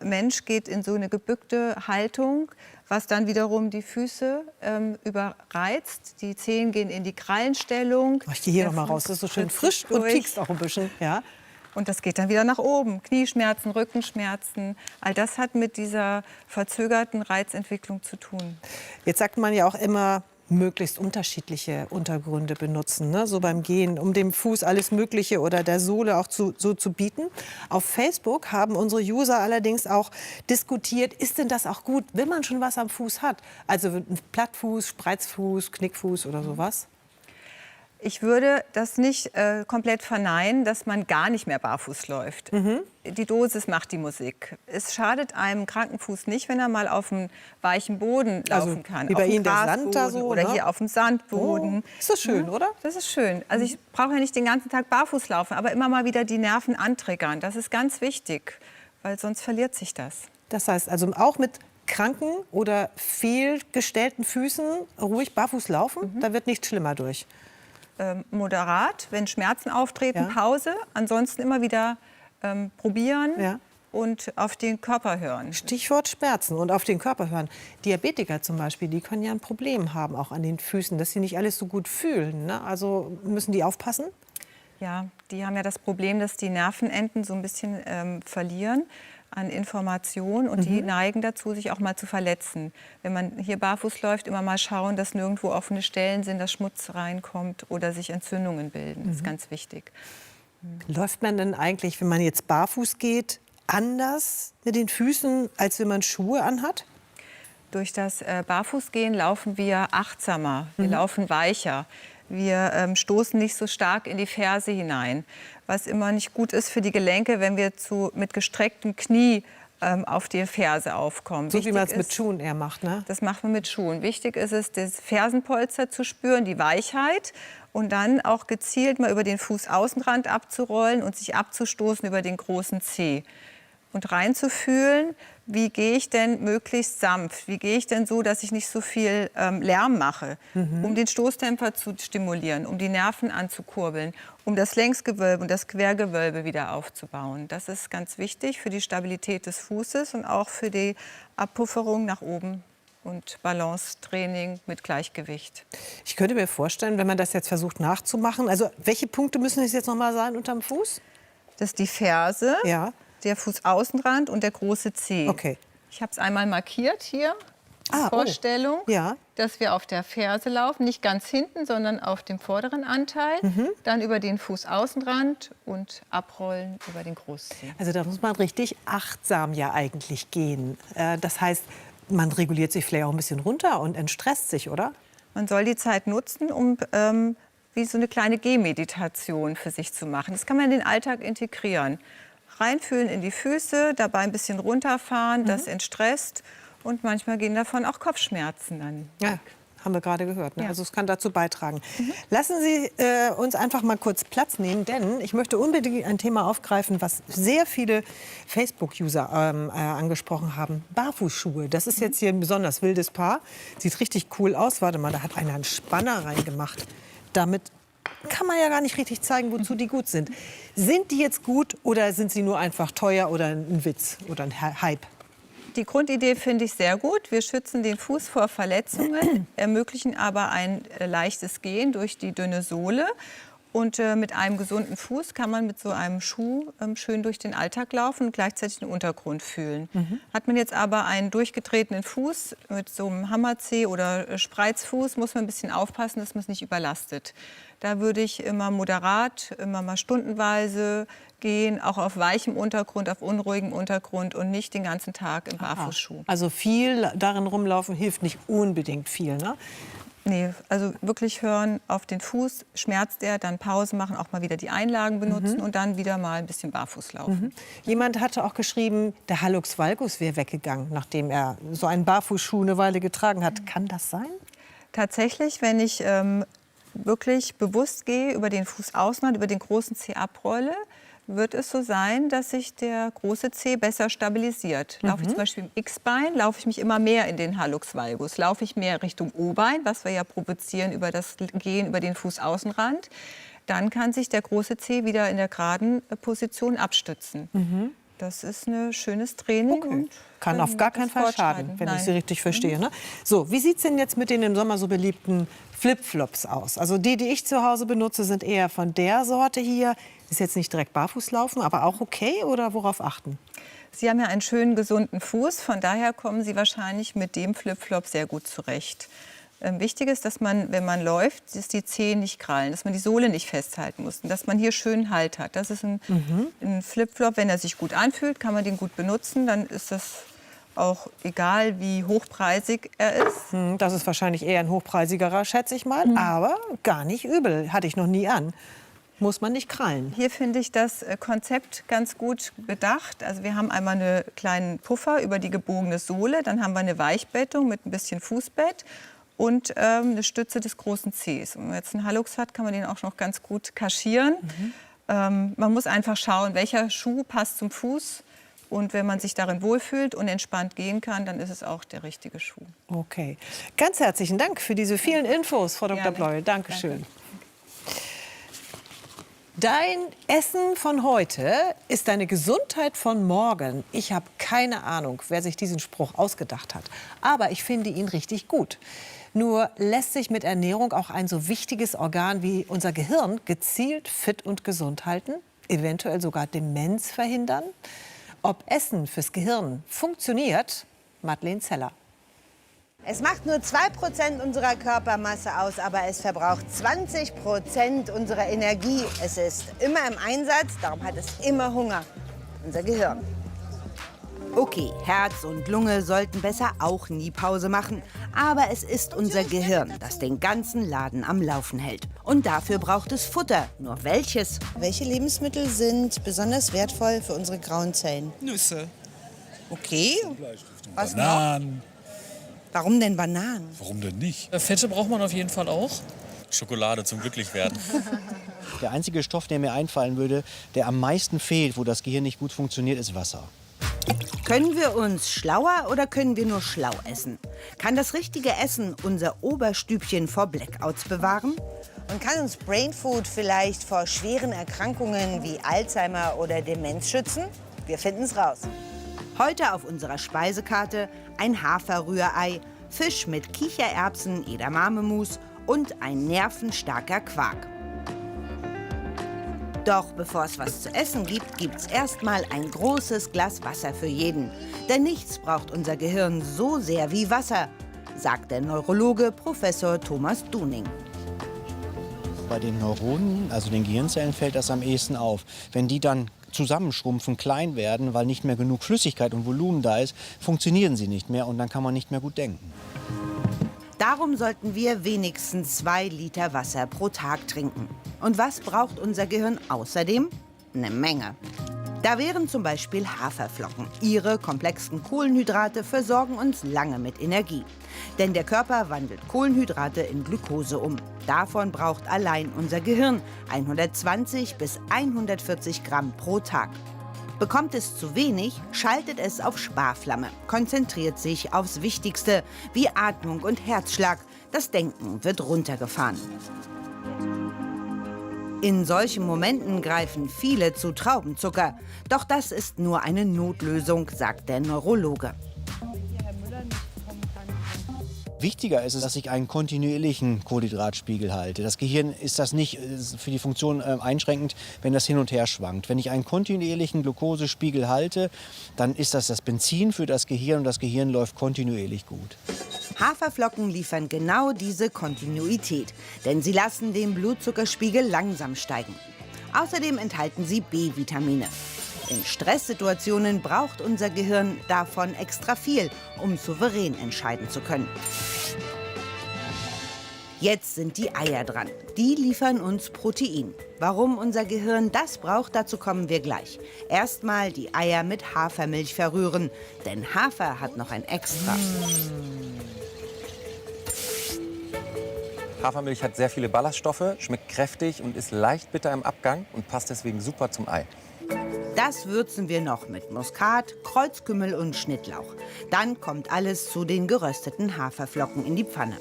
Mensch geht in so eine gebückte Haltung, was dann wiederum die Füße überreizt. Die Zehen gehen in die Krallenstellung. Ich gehe hier noch mal raus, das ist so schön frisch und piekst auch ein bisschen. Ja. Und das geht dann wieder nach oben. Knieschmerzen, Rückenschmerzen, all das hat mit dieser verzögerten Reizentwicklung zu tun. Jetzt sagt man ja auch immer, möglichst unterschiedliche Untergründe benutzen, ne? So beim Gehen, um dem Fuß alles Mögliche oder der Sohle auch so zu bieten. Auf Facebook haben unsere User allerdings auch diskutiert, ist denn das auch gut, wenn man schon was am Fuß hat? Also ein Plattfuß, Spreizfuß, Knickfuß oder sowas? Ich würde das nicht komplett verneinen, dass man gar nicht mehr barfuß läuft. Die Dosis macht die Musik. Es schadet einem kranken Fuß nicht, wenn er mal auf einem weichen Boden laufen kann. Wie bei auf dem Ihnen der Sand da Grasboden so, oder ne? hier auf dem Sandboden. Oh, ist das schön, oder? Das ist schön. Also ich brauche ja nicht den ganzen Tag barfuß laufen, aber immer mal wieder die Nerven antriggern. Das ist ganz wichtig, weil sonst verliert sich das. Das heißt also auch mit kranken oder fehlgestellten Füßen ruhig barfuß laufen, da wird nichts schlimmer durch. Moderat, wenn Schmerzen auftreten, Ja. Pause. Ansonsten immer wieder probieren Ja. und auf den Körper hören. Stichwort Schmerzen und auf den Körper hören. Diabetiker zum Beispiel, die können ja ein Problem haben, auch an den Füßen, dass sie nicht alles so gut fühlen. Ne? Also müssen die aufpassen? Ja, die haben ja das Problem, dass die Nervenenden so ein bisschen verlieren an Information und die neigen dazu, sich auch mal zu verletzen. Wenn man hier barfuß läuft, immer mal schauen, dass nirgendwo offene Stellen sind, dass Schmutz reinkommt oder sich Entzündungen bilden. Das ist ganz wichtig. Läuft man denn eigentlich, wenn man jetzt barfuß geht, anders mit den Füßen, als wenn man Schuhe anhat? Durch das Barfußgehen laufen wir achtsamer, wir laufen weicher. Wir stoßen nicht so stark in die Ferse hinein, was immer nicht gut ist für die Gelenke, wenn wir mit gestrecktem Knie auf die Ferse aufkommen. So wie man es mit Schuhen eher macht, ne? Das macht man mit Schuhen. Wichtig ist es, das Fersenpolster zu spüren, die Weichheit und dann auch gezielt mal über den Fußaußenrand abzurollen und sich abzustoßen über den großen Zeh. Und reinzufühlen, wie gehe ich denn möglichst sanft, wie gehe ich denn so, dass ich nicht so viel Lärm mache, um den Stoßdämpfer zu stimulieren, um die Nerven anzukurbeln, um das Längsgewölbe und das Quergewölbe wieder aufzubauen. Das ist ganz wichtig für die Stabilität des Fußes und auch für die Abpufferung nach oben und Balancetraining mit Gleichgewicht. Ich könnte mir vorstellen, wenn man das jetzt versucht nachzumachen, also welche Punkte müssen es jetzt noch mal sein unterm Fuß? Das ist die Ferse. Ja. Der Fußaußenrand und der große Zeh. Okay. Ich habe es einmal markiert hier. Vorstellung, Ja. dass wir auf der Ferse laufen, nicht ganz hinten, sondern auf dem vorderen Anteil. Dann über den Fußaußenrand und abrollen über den Großzeh. Also da muss man richtig achtsam ja eigentlich gehen. Das heißt, man reguliert sich vielleicht auch ein bisschen runter und entstresst sich, oder? Man soll die Zeit nutzen, um wie so eine kleine Gehmeditation für sich zu machen. Das kann man in den Alltag integrieren. Reinfühlen in die Füße, dabei ein bisschen runterfahren, das entstresst. Und manchmal gehen davon auch Kopfschmerzen dann. Ja, haben wir gerade gehört. Ne? Also es kann dazu beitragen. Lassen Sie uns einfach mal kurz Platz nehmen, denn ich möchte unbedingt ein Thema aufgreifen, was sehr viele Facebook-User angesprochen haben. Barfußschuhe. Das ist jetzt hier ein besonders wildes Paar. Sieht richtig cool aus. Warte mal, da hat einer einen Spanner reingemacht. Damit kann man ja gar nicht richtig zeigen, wozu die gut sind. Sind die jetzt gut oder sind sie nur einfach teuer oder ein Witz oder ein Hype? Die Grundidee finde ich sehr gut. Wir schützen den Fuß vor Verletzungen, ermöglichen aber ein leichtes Gehen durch die dünne Sohle. Und mit einem gesunden Fuß kann man mit so einem Schuh schön durch den Alltag laufen und gleichzeitig den Untergrund fühlen. Hat man jetzt aber einen durchgetretenen Fuß mit so einem Hammerzeh oder Spreizfuß, muss man ein bisschen aufpassen, dass man es nicht überlastet. Da würde ich immer moderat, immer mal stundenweise gehen, auch auf weichem Untergrund, auf unruhigem Untergrund und nicht den ganzen Tag im Barfußschuh. Also viel darin rumlaufen hilft nicht unbedingt viel, ne? Nee, also wirklich hören auf den Fuß, schmerzt er, dann Pause machen, auch mal wieder die Einlagen benutzen und dann wieder mal ein bisschen barfuß laufen. Jemand hatte auch geschrieben, der Hallux valgus wäre weggegangen, nachdem er so einen Barfußschuh eine Weile getragen hat. Kann das sein? Tatsächlich, wenn ich wirklich bewusst gehe, über den Fußaußenrand, über den großen Zeh abrolle, wird es so sein, dass sich der große Zeh besser stabilisiert. Laufe ich zum Beispiel im X-Bein, laufe ich mich immer mehr in den Hallux valgus. Laufe ich mehr Richtung O-Bein, was wir ja provozieren über das Gehen über den Fußaußenrand, dann kann sich der große Zeh wieder in der geraden Position abstützen. Das ist ein schönes Training. Okay. Und Kann auf gar keinen Fall schaden, wenn ich Sie richtig verstehe. Ne? So, wie sieht es denn jetzt mit den im Sommer so beliebten Flipflops aus? Also die ich zu Hause benutze, sind eher von der Sorte hier. Ist jetzt nicht direkt barfuß laufen, aber auch okay, oder worauf achten? Sie haben ja einen schönen, gesunden Fuß. Von daher kommen Sie wahrscheinlich mit dem Flipflop sehr gut zurecht. Wichtig ist, dass man, wenn man läuft, dass die Zehen nicht krallen, dass man die Sohle nicht festhalten muss und dass man hier schön Halt hat. Das ist ein Flipflop, wenn er sich gut anfühlt, kann man den gut benutzen. Dann ist das auch egal, wie hochpreisig er ist. Das ist wahrscheinlich eher ein hochpreisigerer, schätze ich mal, aber gar nicht übel. Hatte ich noch nie an. Muss man nicht krallen. Hier finde ich das Konzept ganz gut bedacht. Also wir haben einmal einen kleinen Puffer über die gebogene Sohle, dann haben wir eine Weichbettung mit ein bisschen Fußbett und eine Stütze des großen Zehs. Und wenn man jetzt einen Hallux hat, kann man den auch noch ganz gut kaschieren. Man muss einfach schauen, welcher Schuh passt zum Fuß. Und wenn man sich darin wohlfühlt und entspannt gehen kann, dann ist es auch der richtige Schuh. Okay. Ganz herzlichen Dank für diese vielen Infos, Frau Dr. Bleuel. Dankeschön. Dein Essen von heute ist deine Gesundheit von morgen. Ich habe keine Ahnung, wer sich diesen Spruch ausgedacht hat. Aber ich finde ihn richtig gut. Nur lässt sich mit Ernährung auch ein so wichtiges Organ wie unser Gehirn gezielt fit und gesund halten? Eventuell sogar Demenz verhindern? Ob Essen fürs Gehirn funktioniert? Madeleine Zeller. Es macht nur 2% unserer Körpermasse aus, aber es verbraucht 20% unserer Energie. Es ist immer im Einsatz, darum hat es immer Hunger. Unser Gehirn. Okay, Herz und Lunge sollten besser auch nie Pause machen. Aber es ist unser Gehirn, das den ganzen Laden am Laufen hält. Und dafür braucht es Futter. Nur welches? Welche Lebensmittel sind besonders wertvoll für unsere grauen Zellen? Nüsse. Okay. Was Bananen. noch? Warum denn Bananen? Warum denn nicht? Fette braucht man auf jeden Fall auch. Schokolade zum Glücklichwerden. Der einzige Stoff, der mir einfallen würde, der am meisten fehlt, wo das Gehirn nicht gut funktioniert, ist Wasser. Können wir uns schlauer oder können wir nur schlau essen? Kann das richtige Essen unser Oberstübchen vor Blackouts bewahren? Und kann uns Brainfood vielleicht vor schweren Erkrankungen wie Alzheimer oder Demenz schützen? Wir finden es raus. Heute auf unserer Speisekarte ein Haferrührei, Fisch mit Kichererbsen, Edamame-Mus und ein nervenstarker Quark. Doch bevor es was zu essen gibt, gibt's erstmal ein großes Glas Wasser für jeden. Denn nichts braucht unser Gehirn so sehr wie Wasser, sagt der Neurologe Professor Thomas Duning. Bei den Neuronen, also den Gehirnzellen, fällt das am ehesten auf. Wenn die dann zusammenschrumpfen, klein werden, weil nicht mehr genug Flüssigkeit und Volumen da ist, funktionieren sie nicht mehr und dann kann man nicht mehr gut denken. Darum sollten wir wenigstens 2 Liter Wasser pro Tag trinken. Und was braucht unser Gehirn außerdem? Eine Menge. Da wären zum Beispiel Haferflocken. Ihre komplexen Kohlenhydrate versorgen uns lange mit Energie. Denn der Körper wandelt Kohlenhydrate in Glucose um. Davon braucht allein unser Gehirn 120 bis 140 Gramm pro Tag. Bekommt es zu wenig, schaltet es auf Sparflamme, konzentriert sich aufs Wichtigste, wie Atmung und Herzschlag. Das Denken wird runtergefahren. In solchen Momenten greifen viele zu Traubenzucker. Doch das ist nur eine Notlösung, sagt der Neurologe. Wichtiger ist es, dass ich einen kontinuierlichen Kohlenhydratspiegel halte. Das Gehirn ist das nicht für die Funktion einschränkend, wenn das hin und her schwankt. Wenn ich einen kontinuierlichen Glukosespiegel halte, dann ist das das Benzin für das Gehirn und das Gehirn läuft kontinuierlich gut. Haferflocken liefern genau diese Kontinuität, denn sie lassen den Blutzuckerspiegel langsam steigen. Außerdem enthalten sie B-Vitamine. In Stresssituationen braucht unser Gehirn davon extra viel, um souverän entscheiden zu können. Jetzt sind die Eier dran. Die liefern uns Protein. Warum unser Gehirn das braucht, dazu kommen wir gleich. Erstmal die Eier mit Hafermilch verrühren, denn Hafer hat noch ein Extra. Hafermilch hat sehr viele Ballaststoffe, schmeckt kräftig und ist leicht bitter im Abgang und passt deswegen super zum Ei. Das würzen wir noch mit Muskat, Kreuzkümmel und Schnittlauch. Dann kommt alles zu den gerösteten Haferflocken in die Pfanne.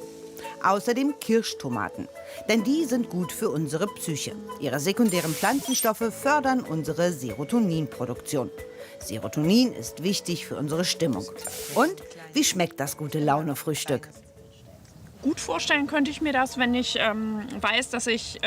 Außerdem Kirschtomaten. Denn die sind gut für unsere Psyche. Ihre sekundären Pflanzenstoffe fördern unsere Serotoninproduktion. Serotonin ist wichtig für unsere Stimmung. Und wie schmeckt das gute Laune-Frühstück? Gut vorstellen könnte ich mir das, wenn ich weiß, dass ich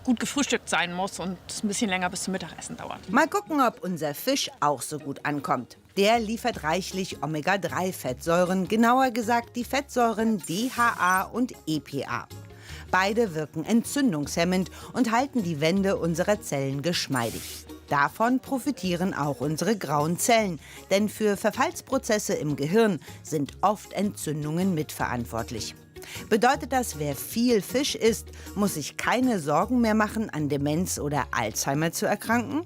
gut gefrühstückt sein muss und es ein bisschen länger bis zum Mittagessen dauert. Mal gucken, ob unser Fisch auch so gut ankommt. Der liefert reichlich Omega-3-Fettsäuren, genauer gesagt die Fettsäuren DHA und EPA. Beide wirken entzündungshemmend und halten die Wände unserer Zellen geschmeidig. Davon profitieren auch unsere grauen Zellen, denn für Verfallsprozesse im Gehirn sind oft Entzündungen mitverantwortlich. Bedeutet das, wer viel Fisch isst, muss sich keine Sorgen mehr machen, an Demenz oder Alzheimer zu erkranken?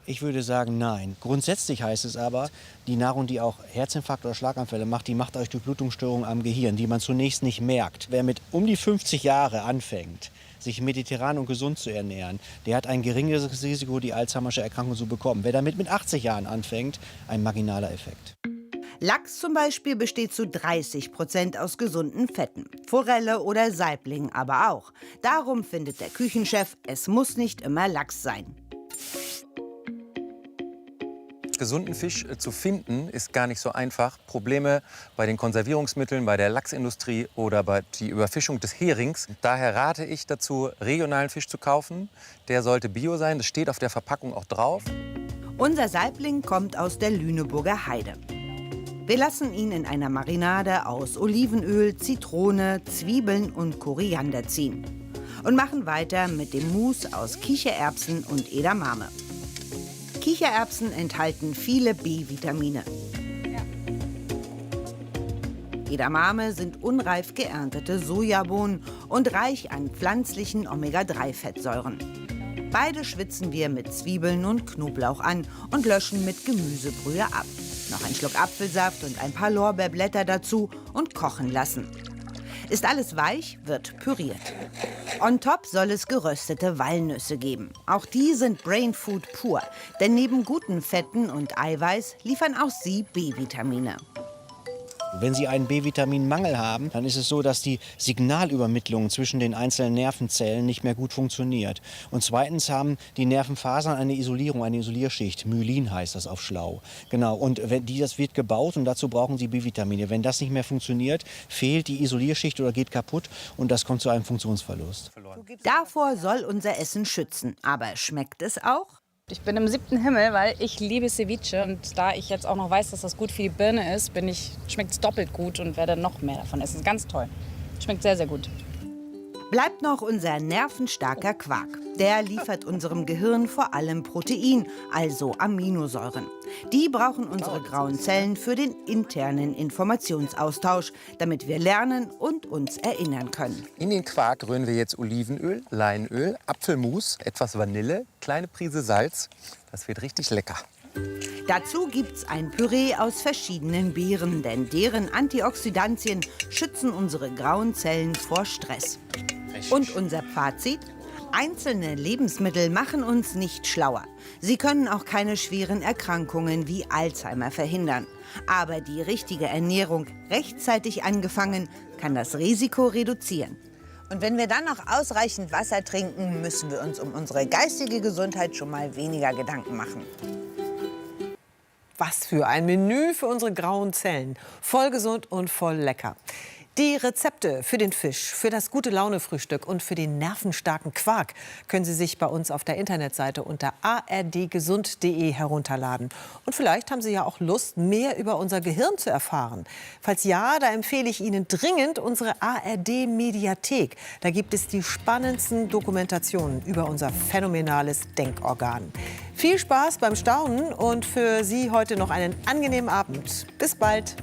Ich würde sagen, nein. Grundsätzlich heißt es aber, die Nahrung, die auch Herzinfarkt oder Schlaganfälle macht, die macht euch Durchblutungsstörungen am Gehirn, die man zunächst nicht merkt. Wer mit um die 50 Jahre anfängt, sich mediterran und gesund zu ernähren, der hat ein geringeres Risiko, die Alzheimersche Erkrankung zu bekommen. Wer damit mit 80 Jahren anfängt, ein marginaler Effekt. Lachs zum Beispiel besteht zu 30% aus gesunden Fetten. Forelle oder Saibling aber auch. Darum findet der Küchenchef, es muss nicht immer Lachs sein. Gesunden Fisch zu finden, ist gar nicht so einfach. Probleme bei den Konservierungsmitteln, bei der Lachsindustrie oder bei der Überfischung des Herings. Daher rate ich dazu, regionalen Fisch zu kaufen. Der sollte bio sein, das steht auf der Verpackung auch drauf. Unser Saibling kommt aus der Lüneburger Heide. Wir lassen ihn in einer Marinade aus Olivenöl, Zitrone, Zwiebeln und Koriander ziehen. Und machen weiter mit dem Mousse aus Kichererbsen und Edamame. Kichererbsen enthalten viele B-Vitamine. Edamame sind unreif geerntete Sojabohnen und reich an pflanzlichen Omega-3-Fettsäuren. Beide schwitzen wir mit Zwiebeln und Knoblauch an und löschen mit Gemüsebrühe ab. Noch ein Schluck Apfelsaft und ein paar Lorbeerblätter dazu und kochen lassen. Ist alles weich, wird püriert. On top soll es geröstete Walnüsse geben. Auch die sind Brain Food pur, denn neben guten Fetten und Eiweiß liefern auch sie B-Vitamine. Wenn Sie einen B-Vitaminmangel haben, dann ist es so, dass die Signalübermittlung zwischen den einzelnen Nervenzellen nicht mehr gut funktioniert. Und zweitens haben die Nervenfasern eine Isolierung, eine Isolierschicht. Myelin heißt das auf schlau. Genau, und das wird gebaut und dazu brauchen Sie B-Vitamine. Wenn das nicht mehr funktioniert, fehlt die Isolierschicht oder geht kaputt und das kommt zu einem Funktionsverlust. Davor soll unser Essen schützen. Aber schmeckt es auch? Ich bin im 7. Himmel, weil ich liebe Ceviche. Und da ich jetzt auch noch weiß, dass das gut für die Birne ist, schmeckt es doppelt gut und werde noch mehr davon essen. Ganz toll. Schmeckt sehr, sehr gut. Bleibt noch unser nervenstarker Quark. Der liefert unserem Gehirn vor allem Protein, also Aminosäuren. Die brauchen unsere grauen Zellen für den internen Informationsaustausch, damit wir lernen und uns erinnern können. In den Quark rühren wir jetzt Olivenöl, Leinöl, Apfelmus, etwas Vanille, kleine Prise Salz. Das wird richtig lecker. Dazu gibt's ein Püree aus verschiedenen Beeren, denn deren Antioxidantien schützen unsere grauen Zellen vor Stress. Und unser Fazit? Einzelne Lebensmittel machen uns nicht schlauer. Sie können auch keine schweren Erkrankungen wie Alzheimer verhindern. Aber die richtige Ernährung, rechtzeitig angefangen, kann das Risiko reduzieren. Und wenn wir dann noch ausreichend Wasser trinken, müssen wir uns um unsere geistige Gesundheit schon mal weniger Gedanken machen. Was für ein Menü für unsere grauen Zellen. Voll gesund und voll lecker. Die Rezepte für den Fisch, für das gute Laune-Frühstück und für den nervenstarken Quark können Sie sich bei uns auf der Internetseite unter ardgesund.de herunterladen. Und vielleicht haben Sie ja auch Lust, mehr über unser Gehirn zu erfahren. Falls ja, da empfehle ich Ihnen dringend unsere ARD-Mediathek. Da gibt es die spannendsten Dokumentationen über unser phänomenales Denkorgan. Viel Spaß beim Staunen und für Sie heute noch einen angenehmen Abend. Bis bald.